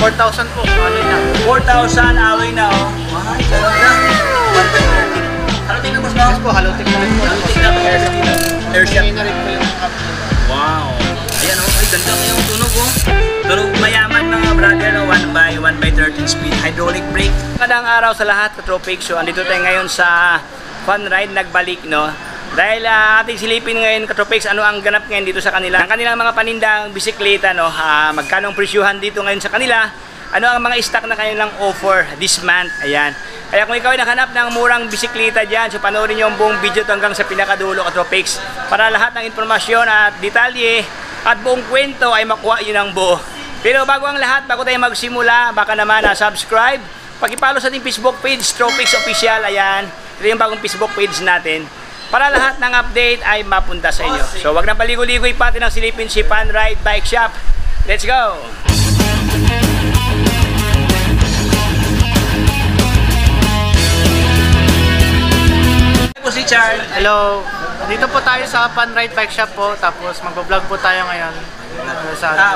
4,000 po, alloy na. 4,000 alloy na, oh. Ay, ganda. 1.13. Halotik na, boss, no? Yes po, halotik na rin po. Halotik na, airshot na rin po yung wow. Ayan, oh. Ay, ganda ngayong tunog, oh. Tunog mayaman, mga brother, no? 1x13 speed hydraulic brake. Magandang araw sa lahat, Katropics. So, andito tayo ngayon sa Fun Ride nagbalik, no? Dahil ating silipin ngayon, Katropics, ano ang ganap ngayon dito sa kanila. Ang kanilang mga panindang bisikleta, no? Magkano ang presyuhan dito ngayon sa kanila. Ano ang mga stock na kanilang offer this month. Ayan. Kaya kung ikaw ay naghanap ng murang bisikleta dyan, so panoorin nyo ang buong video hanggang sa pinakadulo, Katropics, para lahat ng informasyon at detalye at buong kwento ay makuha yun ang buo. Pero bago ang lahat, bago tayo magsimula, baka naman subscribe, pakipalo sa ating Facebook page, Tropics Official. Ayan. Ito yung bagong Facebook page natin. Para lahat ng update ay mapunta sa inyo. So wag na paligo-ligoy pati ng silipin si Fun Ride Bike Shop. Let's go! Hello si Charles. Hello. Dito po tayo sa Fun Ride Bike Shop po. Tapos magbo-vlog po tayo ngayon.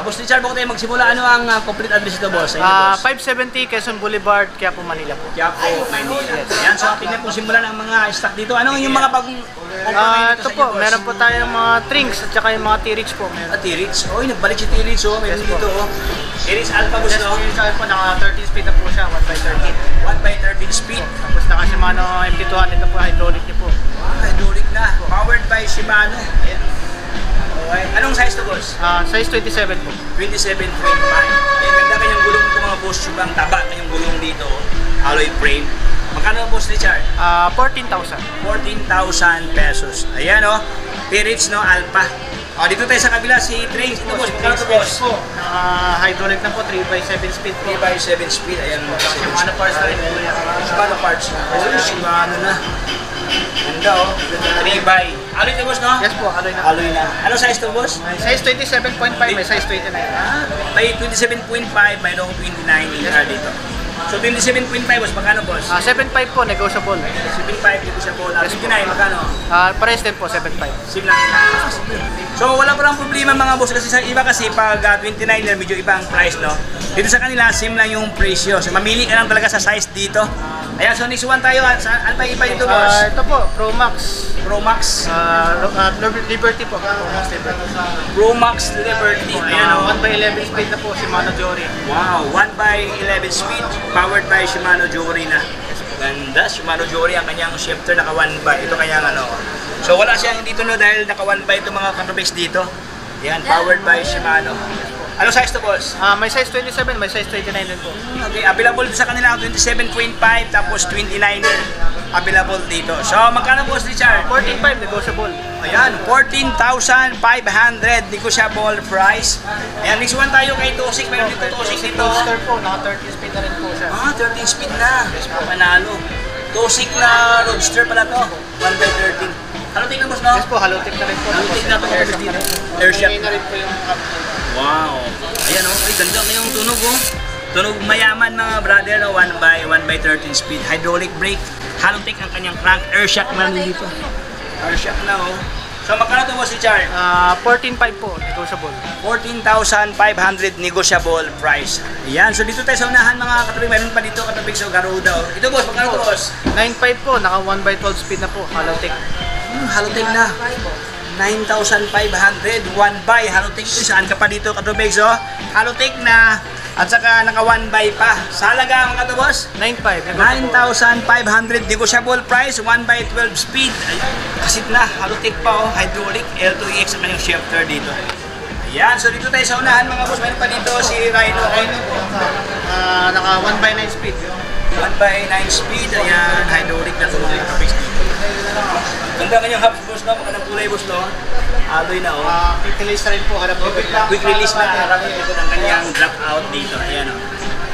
Boss Richard, bago tayo magsimula, ano ang complete address ito, boss? 570 Quezon Boulevard, Quiapo, Manila po. Quiapo, Manila. Yan, so atin na po simulan ang mga stock dito. Ano yung mga bagong ito po, meron po tayong mga trinks at saka yung mga T-Reach po. T-Reach? Oy, nagbalik si T-Reach, oh. Meron dito, oh. T-Reach Alpha, boss, no? T-Reach Alpha, naka 13 speed na po siya, 1x13. 1x13 speed. Tapos naka Shimano MT200 na po, hydraulic niya po. Hydraulic na. Powered by Shimano. Ayan. Okay. Anong size to, boss? Size 27 po. 27.5. Ayan, ganda kanyang gulong ito, mga boss. Yung taba kanyang gulong dito. Alloy frame. Magkano, boss Richard? 14,000. 14,000 pesos. Ayan, oh. T-Reach, no? Alpha. Dito tayo sa kabila, si Trace. Ito, boss. Magkano to, boss? Hydraulic na po, 3x7 speed po. 3x7 speed. Ayan, mo. Shimano parts na rin po yan. Shimano parts na. Shimano na. Ganda, oh. 3x. Alloy to, boss, no? Yes po, alloy na. Alloy na. Ano size to, boss? May size 27.5, may size 29. May 27.5, mayroong 29 dito. So 27.5, boss, magkano, boss? 7.5 po, negotiable. 7.5 dito siya po. 29, magkano? Pares din po, 7.5. Sim lang. So wala pa lang problema, mga boss, kasi sa iba kasi pag 29 medyo ibang price, no? Dito sa kanila, sim lang yung presyo. So mamili ka lang talaga sa size dito. Ayan, so next one tayo. Ano pa iba dito, boss? Ito po, Pro Max. Pro Max. Liberty po. Pro Max Liberty. Pro Max Liberty. Ayan, oh. 1x11 speed na po, Shimano Jory. Wow, 1x11 speed. Powered by Shimano Jory na. Ganda, Shimano Jory ang kanyang shifter, naka 1x. Ito kanyang ano. So wala siyang dito, no, dahil naka 1x ito mga Katropics dito. Yan, powered by Shimano. Ano size to, boss? May size 27, may size 29 din po. Okay, available sa kanila 27.5 tapos 29er available dito. So magkano, boss Richard? 14.5 negotiable. Ayan, 14,500 negotiable price. Ayan, next one tayo kay Tosik. Mayroon dito Tosik dito. Roadster po, naka 13 speed na rin po siya. 13 speed na. Panalo. Tosik na Roadster pala to. 1x13. Halotik na, boss, no? Yes po, halotik na rin po. Halotik na to. Airshot na rin po yung wow. Ayan, oh. Ay, ganda ngayong tunog, oh. Tunog mayaman, mga brother, no? 1x13 speed. Hydraulic brake. Halotik ang kanyang crank. Airshot na rin dito. Airshot na, oh. So, magkano ito, boss Richard? 14.5 po, negotiable. 14,500 negotiable price. Ayan, so dito tayo sa unahan, mga Katropics. Mayroon pa dito, Katropics, so Garuda, oh. Ito, boss, magkano ito, boss? 9.5 po, naka 1x12 speed na po, halotik. Halotik na. 9,500, 1x, halotik. Saan ka pa dito, Katropics, oh? Halotik na. At saka naka 1x pa. Sa halaga, mga boss? 9.5. 9,500 negotiable price, 1x12 speed. Kasit na, halotik pa, oh. Hydraulic, L2EX ang kanyang shifter dito. Ayan, so dito tayo sa unahan, mga boss. Meron pa dito si Rhino. Naka 1x9 speed. 1x9 speed, ayan, hydraulic na ito, mga Katropics dito. Ganda kanyang hubs, boss, no? Magandang kulay, boss, no? Alloy na, oh. Quick release na rin po, harap dito. Quick release na, harap dito ng kanyang drop out dito. Ayan, oh.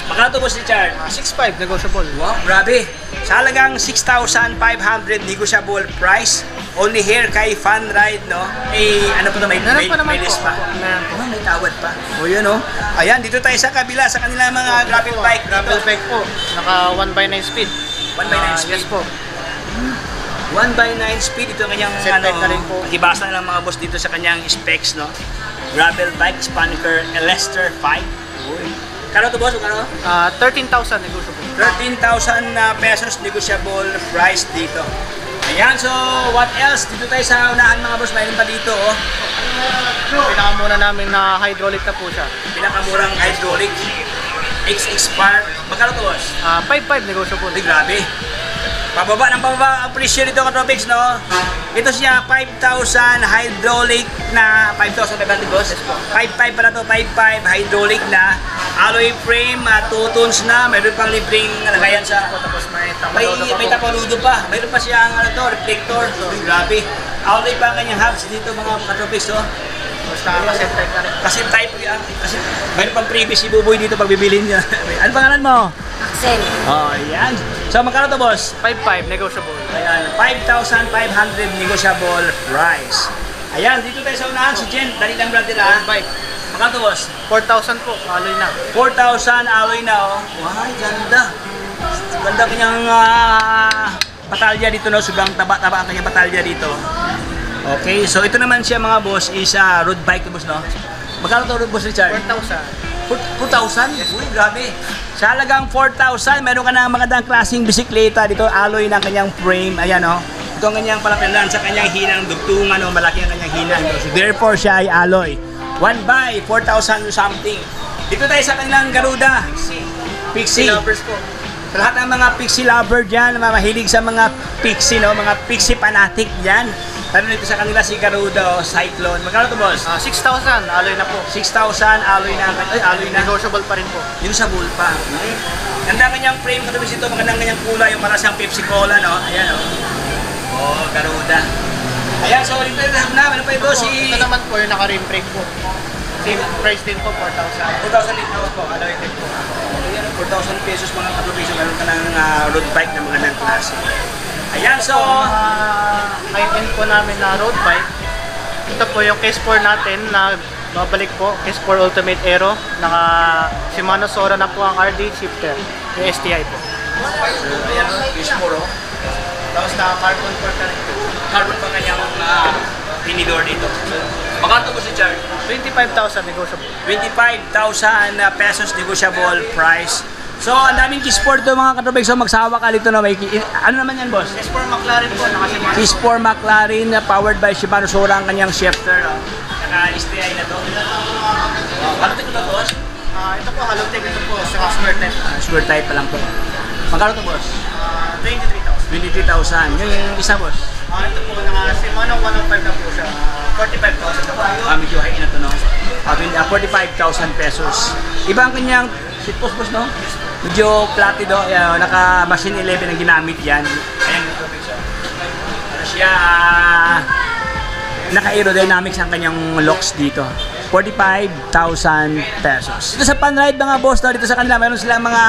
Magkano ito, boss Richard? 6.5, negotiable. Wow, grabe. Sa halagang 6,500 negotiable price. Only here kay Fun Ride, no? Eh, ano po ito? May list pa. May tawad pa. O yun, no? Ayan, dito tayo sa kabila, sa kanila mga gravel bike. Gravel bike po, naka 1x9 speed. 1x9 speed? Yes po. 1x9 speed, ito ang kanyang Set bike na rin po. hibasa na lang mga boss dito sa kanyang specs, no? Gravel bike, Spinnaker Lester 5. Uy. Kano to boss? Kano? 13,000 negotiable. 13,000 pesos negotiable price dito. Ayan, so what else? Dito tayo sa unahan mga boss, mayroon pa dito oh. Pinakamuna namin na hydraulic na po siya. Pinakamurang hydraulic. XX Spark. Magkano to boss? 5,500 negotiable. Ay, grabe. Pababa ng pababa ang presyo dito Katropics, no? Ito siya, 5,000 hydraulic na 5,000 na ganti boss? 5,500 pala to, 5,500 hydraulic na alloy frame, 2 tons na, mayroon pang libreng lagayan sa Tapos may may tapaludo pa, mayroon pa siyang reflector. Uy, grabe. Alloy pa ang kanyang hubs dito mga Katropics, no? Basta kasi type na rin. Kasi type, kasi mayroon pang previous si Buboy dito pag bibilin niya. Ano pangalan mo? Axel. Oh, yan. So, magkano to boss? 5,500 negotiable. Ayan, 5,500 negotiable price. Ayan, dito tayo sa unahan. Si Jen, dali lang brother ha. Bike. Magkano to boss? 4,000 po, alloy na. 4,000 alloy na oh. Wow, ganda. Ganda kanyang patalya dito no. Sobrang taba-taba ang kanyang patalya dito. Okay, so ito naman siya mga boss is road bike to boss no. Magkano to road boss Richard? 4,000. 4,000? Uy, grabe. Sa halagang 4,000, meron ka na magandang klaseng bisikleta dito. Alloy ng kanyang frame. Ayan, oh. Ito ang kanyang palapilan sa kanyang hinang dugtungan. Oh. Malaki ang kanyang hinang. So, therefore, siya ay alloy. 1 by 4,000 something. Dito tayo sa kanilang Garuda. Pixie. Lovers po. Sa lahat ng mga Pixie lover dyan, mahilig sa mga Pixie, no? Mga Pixie fanatic dyan. Lalo dito sa kanila si Garuda, Cyclone. Magkano to boss? 6,000, alloy na po. 6,000, alloy na. Ay, alloy na. Negotiable pa rin po. Yung sa bulpa. Ganda kanyang frame katulad ito, magandang kanyang kulay, yung para siyang Pepsi Cola, no? Ayan, oh. Oh, Garuda. Ayan, so rin na, ano pa ito si... Ito naman po yung naka-rim brake po. Same price din po, 4,000. 4,000 dito po. Alloy din po. Ayan, 4,000 pesos mga katulad, meron ka ng road bike na magandang klase. Ayan, so... high-end po namin na road bike. Ito po yung case 4 natin na babalik po. Case 4 Ultimate Aero. Naka Shimano Sora na po ang RD shifter. Yung STI po. So, ayan, case 4, oh. Tapos naka carbon for ka rin. Carbon pa kanyang tinidor dito. Magkano po si Char? 25,000 negotiable. 25,000 pesos negotiable price. So, ang daming Kisport to mga katubig. So, magsawa ka dito na may... Ano naman yan, boss? Case 4 McLaren po. Naka Shimano. Kisport McLaren na powered by Shimano Sora ang kanyang shifter. Oh. Naka-STI na to. Ano ito to, boss? Ito po, Halotech. Ito po, sa square type. Square type pa lang to. Magkano to, boss? 23,000. 23,000. Yung isa, boss? Ito po, naka Shimano 105 na po siya. 45,000 na po. Medyo high na to, no? 45,000 pesos. Iba ang kanyang seat post, boss, no? Medyo platido. Naka machine 11 ang ginamit yan. Ayan, ano siya, naka-aerodynamics ang kanyang locks dito. 45,000 pesos. Dito sa Panride mga boss, no? Dito sa kanila, mayroon silang mga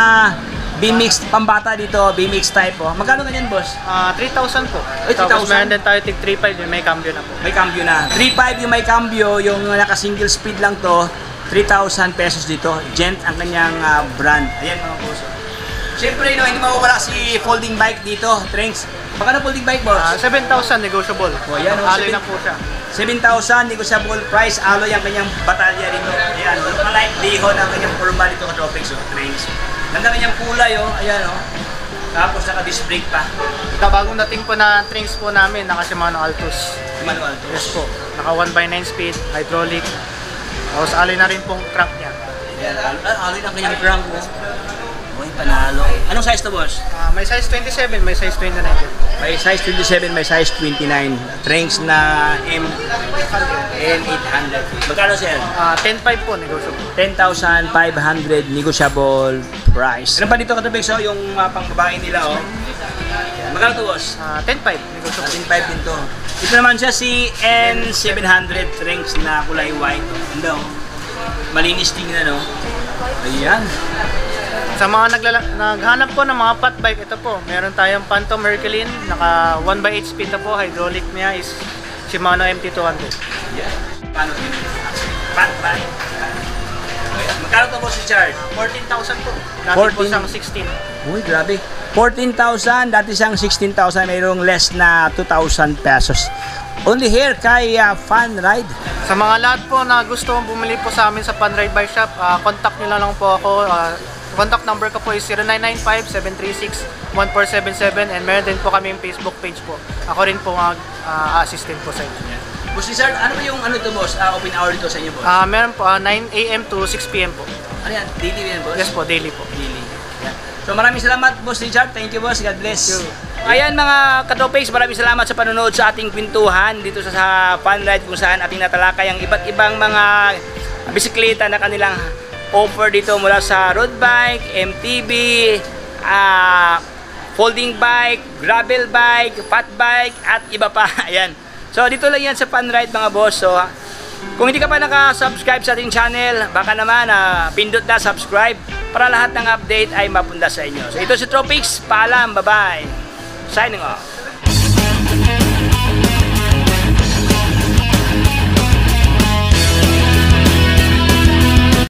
B-Mix pambata dito, B-Mix type, oh. Magkano ganyan, boss? 3,000 po. Ay, 3,000? Tapos meron din tayo tig 3,500 yung may cambio na po. May cambio na. 3.5 yung may cambio, yung naka-single speed lang to, 3,000 pesos dito. Gent ang kanyang brand. Ayan mga boss. Siyempre, no, hindi mawawala si folding bike dito, Trenks. Magkano folding bike, boss? 7,000 negotiable. Oh, yan, oh, Alloy na po siya. 7,000 negotiable price, alloy ang kanyang batalya dito. Ayan, light dihon ang kanyang forma dito ka Tropics, oh, Trenks. Ganda kanyang kulay, oh. Ayan, oh. Tapos naka-disc brake pa. Ito, bagong dating po na Trinks po namin, naka Shimano Altus. Manual to. Yes po. Naka 1x9 speed, hydraulic. Tapos alloy na rin pong crank niya. Ayan, alloy ng kanyang crank, oh. Uy, panalo. Anong size to, boss? May size 27, may size 29. May size 27, may size 29. Trenks na M800. Magkano sir? 10,500 po negotiable. 10,500 negotiable price. Ano pa dito katubig? So, yung pangbabae nila, oh. Magkano to, boss? 10,500 negotiable. 10,500 din to. Ito naman siya si N700 Trenks na kulay white. Ano? Malinis tingnan, no? Ayan. Sa mga naghanap po ng mga fat bike, ito po, meron tayong Phantom Herculean, naka 1x8 speed na po, hydraulic niya is Shimano MT200. Yeah. Paano din? Fat bike. Magkano to po si Chard? 14,000 po. Dati po 14. siyang 16. Uy, grabe. 14,000, dati siyang 16,000, mayroong less na 2,000 pesos. Only here kay Fun Ride. Sa mga lahat po na gusto bumili po sa amin sa Fun Ride Bike Shop, contact nyo lang po ako. Contact number ko po is 0995-736-1477 and meron din po kami yung Facebook page po. Ako rin po mag-assistant po sa inyo. Boss Lizard, ano ba yung boss? Open hour dito sa inyo, boss? Meron po 9 AM to 6 PM po. Ano yan? Daily yan, boss? Yes po, daily po. Daily. Yan. So maraming salamat, Boss Richard. Thank you, boss. God bless. Thank you. Ayan mga katropix, maraming salamat sa panonood sa ating kwentuhan dito sa Fun Ride kung saan ating natalakay ang iba't ibang mga bisikleta na kanilang offer dito mula sa road bike, MTB, folding bike, gravel bike, fat bike, at iba pa. Ayan. So dito lang yan sa Fun Ride mga boss. So kung hindi ka pa naka-subscribe sa ating channel, baka naman pindot na subscribe para lahat ng update ay mapunta sa inyo. So ito si Tropix, paalam, bye-bye. Signing off.